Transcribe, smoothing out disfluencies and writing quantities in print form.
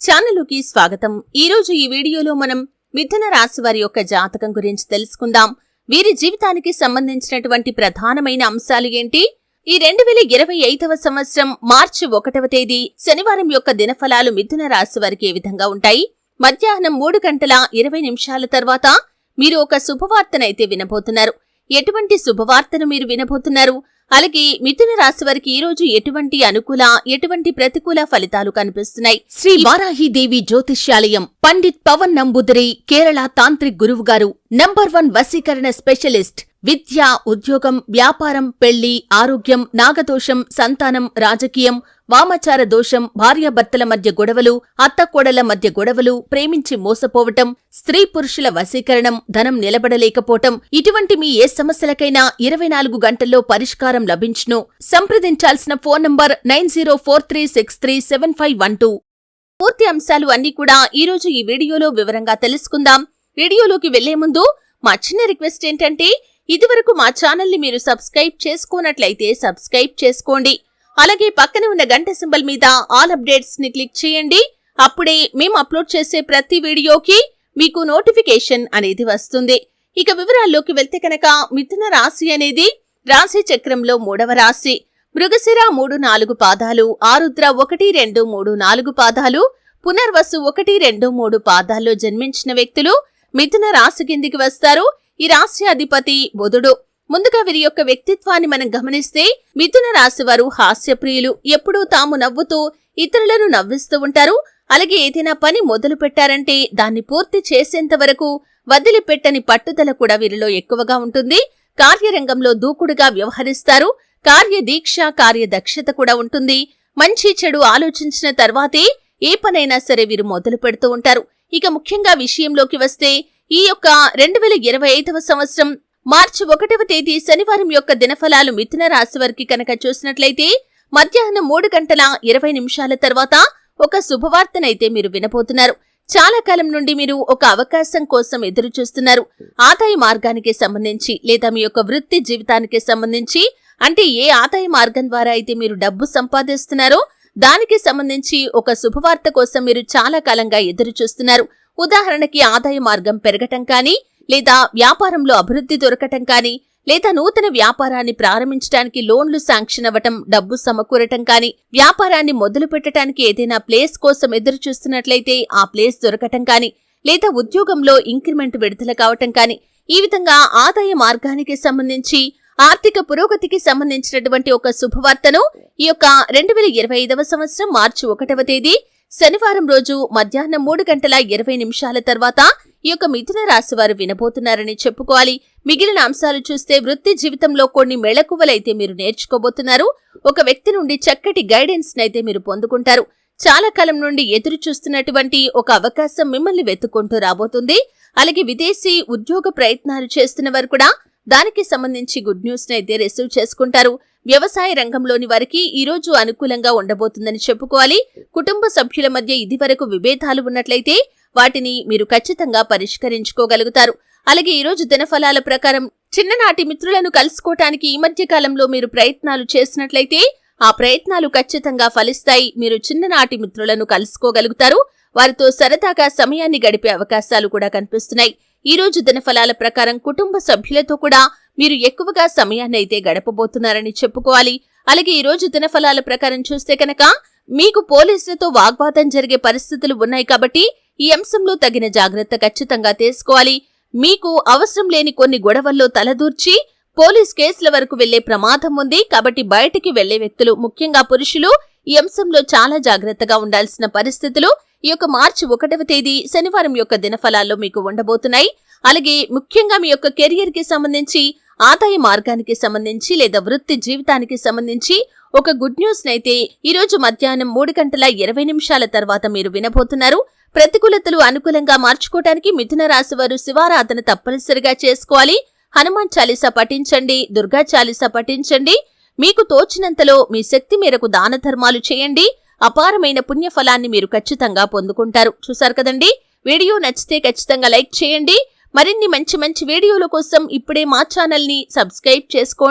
ఛానలుకి స్వాగతం. ఈరోజు ఈ వీడియోలో మనం మిథున రాశి వారి యొక్క జాతకం గురించి తెలుసుకుందాం. వీరి జీవితానికి సంబంధించినటువంటి ప్రధానమైన అంశాలు ఏంటి? ఈ 2025వ సంవత్సరం మార్చి 1వ తేదీ శనివారం యొక్క దినఫలాలు మిథున రాశి వారికి ఏ విధంగా ఉంటాయి? మధ్యాహ్నం 3:20 తర్వాత మీరు ఒక శుభవార్తనైతే వినబోతున్నారు. ఎటువంటి శుభవార్తను మీరు వినబోతున్నారు? అలాగే మిథున రాశి వారికి ఈ రోజు ఎటువంటి అనుకూల, ఎటువంటి ప్రతికూల ఫలితాలు కనిపిస్తున్నాయి? శ్రీ వారాహిదేవి జ్యోతిష్యాలయం పండిత్ పవన్ నంబూదరి కేరళ తాంత్రిక్ గురువు గారు #1 వశీకరణ స్పెషలిస్ట్. విద్య, ఉద్యోగం, వ్యాపారం, పెళ్లి, ఆరోగ్యం, నాగదోషం, సంతానం, రాజకీయం, వామాచార దోషం, భార్యాభర్తల మధ్య గొడవలు, అత్తకోడల మధ్య గొడవలు, ప్రేమించి మోసపోవటం, స్త్రీ పురుషుల వశీకరణం, ధనం నిలబడలేకపోవటం, ఇటువంటి మీ ఏ సమస్యలకైనా 24 గంటల్లో పరిష్కారం లభించును. సంప్రదించాల్సిన ఫోన్ నంబర్ 9043637512. పూర్తి అంశాలు అన్నీ కూడా ఈరోజు ఈ వీడియోలో వివరంగా తెలుసుకుందాం. వీడియోలోకి వెళ్లే ముందు మా చిన్న రిక్వెస్ట్ ఏంటంటే, ఇదివరకు మా ఛానల్ని మీరు సబ్స్క్రైబ్ చేసుకోనట్లయితే సబ్స్క్రైబ్ చేసుకోండి. అలాగే పక్కన ఉన్న గంట సింబల్ మీద ఆల్ అప్డేట్స్ ని క్లిక్ చేయండి. అప్పుడే మేము అప్లోడ్ చేసే ప్రతి వీడియోకి మీకు నోటిఫికేషన్ అనేది వస్తుంది. ఇక వివరాల్లోకి వెళ్తే కనుక, మిథున రాశి అనేది రాశి చక్రంలో 3వ రాశి. మృగశిర 3-4 పాదాలు, ఆరుద్ర 1-2-3-4 పాదాలు, పునర్వసు 1-2-3 పాదాల్లో జన్మించిన వ్యక్తులు మిథున రాశి కిందికి వస్తారు. ఈ రాశి అధిపతి బుధుడు. ముందుగా వీరి యొక్క వ్యక్తిత్వాన్ని మనం గమనిస్తే, మిథున రాశి వారు హాస్యప్రియులు. ఎప్పుడూ తాము నవ్వుతూ ఇతరులను నవ్విస్తూ ఉంటారు. అలాగే ఏదైనా పని మొదలు పెట్టారంటే దాన్ని పూర్తి చేసేంత వరకు వదిలిపెట్టని పట్టుదల కూడా వీరిలో ఎక్కువగా ఉంటుంది. కార్యరంగంలో దూకుడుగా వ్యవహరిస్తారు. కార్యదీక్ష, కార్యదక్షత కూడా ఉంటుంది. మంచి చెడు ఆలోచించిన తర్వాతే ఏ పనైనా సరే వీరు మొదలు పెడుతూ ఉంటారు. ఇక ముఖ్యంగా విషయంలోకి వస్తే, ఈ యొక్క 2025వ సంవత్సరం మార్చి 1వ తేదీ శనివారం యొక్క దినఫలాలు మిథున రాశి వారికి కనుక చూసినట్లయితే, మధ్యాహ్నం 3:20 తర్వాత ఒక శుభవార్తనైతే మీరు వినబోతున్నారు. చాలా కాలం నుండి మీరు ఒక అవకాశం కోసం ఎదురు చూస్తున్నారు. ఆదాయ మార్గానికి సంబంధించి లేదా మీ యొక్క వృత్తి జీవితానికి సంబంధించి, అంటే ఏ ఆదాయ మార్గం ద్వారా అయితే మీరు డబ్బు సంపాదిస్తున్నారో దానికి సంబంధించి ఒక శుభవార్త కోసం మీరు చాలా కాలంగా ఎదురు చూస్తున్నారు. ఉదాహరణకి ఆదాయ మార్గం పెరగటం కానీ, లేదా వ్యాపారంలో అభివృద్ధి దొరకటం కానీ, లేదా నూతన వ్యాపారాన్ని ప్రారంభించడానికి లోన్లు శాంక్షన్ అవ్వటం, డబ్బు సమకూరటం కానీ, వ్యాపారాన్ని మొదలు పెట్టడానికి ఏదైనా ప్లేస్ కోసం ఎదురు చూస్తున్నట్లయితే ఆ ప్లేస్ దొరకటం కానీ, లేదా ఉద్యోగంలో ఇంక్రిమెంట్ విడుదల కావటం కానీ, ఈ విధంగా ఆదాయ మార్గానికి సంబంధించి, ఆర్థిక పురోగతికి సంబంధించినటువంటి ఒక శుభవార్తను ఈ యొక్క 2025వ సంవత్సరం మార్చి 1వ తేదీ శనివారం రోజు మధ్యాహ్నం 3:20 తర్వాత ఈ యొక్క మిథున రాశి వారు వినబోతున్నారని చెప్పుకోవాలి. మిగిలిన అంశాలు చూస్తే, వృత్తి జీవితంలో కొన్ని మెళకువలైతే మీరు నేర్చుకోబోతున్నారు. ఒక వ్యక్తి నుండి చక్కటి గైడెన్స్ నైతే మీరు పొందుకుంటారు. చాలా కాలం నుండి ఎదురు చూస్తున్నటువంటి ఒక అవకాశం మిమ్మల్ని వెతుక్కుంటూ రాబోతుంది. అలాగే విదేశీ ఉద్యోగ ప్రయత్నాలు చేస్తున్న వారు కూడా దానికి సంబంధించి గుడ్ న్యూస్ నైతే రిసీవ్ చేసుకుంటారు. వ్యవసాయ రంగంలోని వారికి ఈ రోజు అనుకూలంగా ఉండబోతుందని చెప్పుకోవాలి. కుటుంబ సభ్యుల మధ్య ఇదివరకు విభేదాలు ఉన్నట్లయితే వాటిని మీరు ఖచ్చితంగా పరిష్కరించుకోగలుగుతారు. అలాగే ఈ రోజు దినఫలాల ప్రకారం, చిన్ననాటి మిత్రులను కలుసుకోవటానికి ఈ మధ్య కాలంలో మీరు ప్రయత్నాలు చేసినట్లయితే ఆ ప్రయత్నాలు ఖచ్చితంగా ఫలిస్తాయి. మీరు చిన్ననాటి మిత్రులను కలుసుకోగలుగుతారు. వారితో సరదాగా సమయాన్ని గడిపే అవకాశాలు కూడా కనిపిస్తున్నాయి. ఈ రోజు దినఫలాల ప్రకారం కుటుంబ సభ్యులతో కూడా మీరు ఎక్కువగా సమయాన్ని అయితే గడపబోతున్నారని చెప్పుకోవాలి. అలాగే ఈ రోజు దినఫలాల ప్రకారం చూస్తే కనుక, మీకు పోలీసులతో వాగ్వాదం జరిగే పరిస్థితులు ఉన్నాయి కాబట్టి ఈ అంశంలో తగిన జాగ్రత్త ఖచ్చితంగా తీసుకోవాలి. మీకు అవసరం లేని కొన్ని గొడవల్లో తలదూర్చి పోలీస్ కేసుల వరకు వెళ్లే ప్రమాదం ఉంది. కాబట్టి బయటికి వెళ్లే వ్యక్తులు, ముఖ్యంగా పురుషులు, ఈ అంశంలో చాలా జాగ్రత్తగా ఉండాల్సిన పరిస్థితులు ఈ యొక్క మార్చి 1వ తేదీ శనివారం యొక్క దినఫలాల్లో మీకు ఉండబోతున్నాయి. అలాగే ముఖ్యంగా మీ యొక్క కెరియర్ కి సంబంధించి, ఆదాయ మార్గానికి సంబంధించి, లేదా వృత్తి జీవితానికి సంబంధించి ఒక గుడ్ న్యూస్ నైతే ఈ రోజు మధ్యాహ్నం 3:20 తర్వాత మీరు వినబోతున్నారు. ప్రతికూలతలు అనుకూలంగా మార్చుకోవడానికి మిథున రాశి వారు శివారాధన తప్పనిసరిగా చేసుకోవాలి. హనుమాన్ చాలీసా పఠించండి, దుర్గా చాలీసా పఠించండి. మీకు తోచినంతలో మీ శక్తి మేరకు దాన ధర్మాలు చేయండి. అపారమైన పుణ్యఫలాన్ని మీరు ఖచ్చితంగా పొందుకుంటారు. చూశారు కదండి. వీడియో నచ్చితే ఖచ్చితంగా లైక్ చేయండి. మరిన్ని మంచి వీడియోల కోసం ఇప్పుడే మా ఛానల్ని సబ్స్క్రైబ్ చేసుకోండి.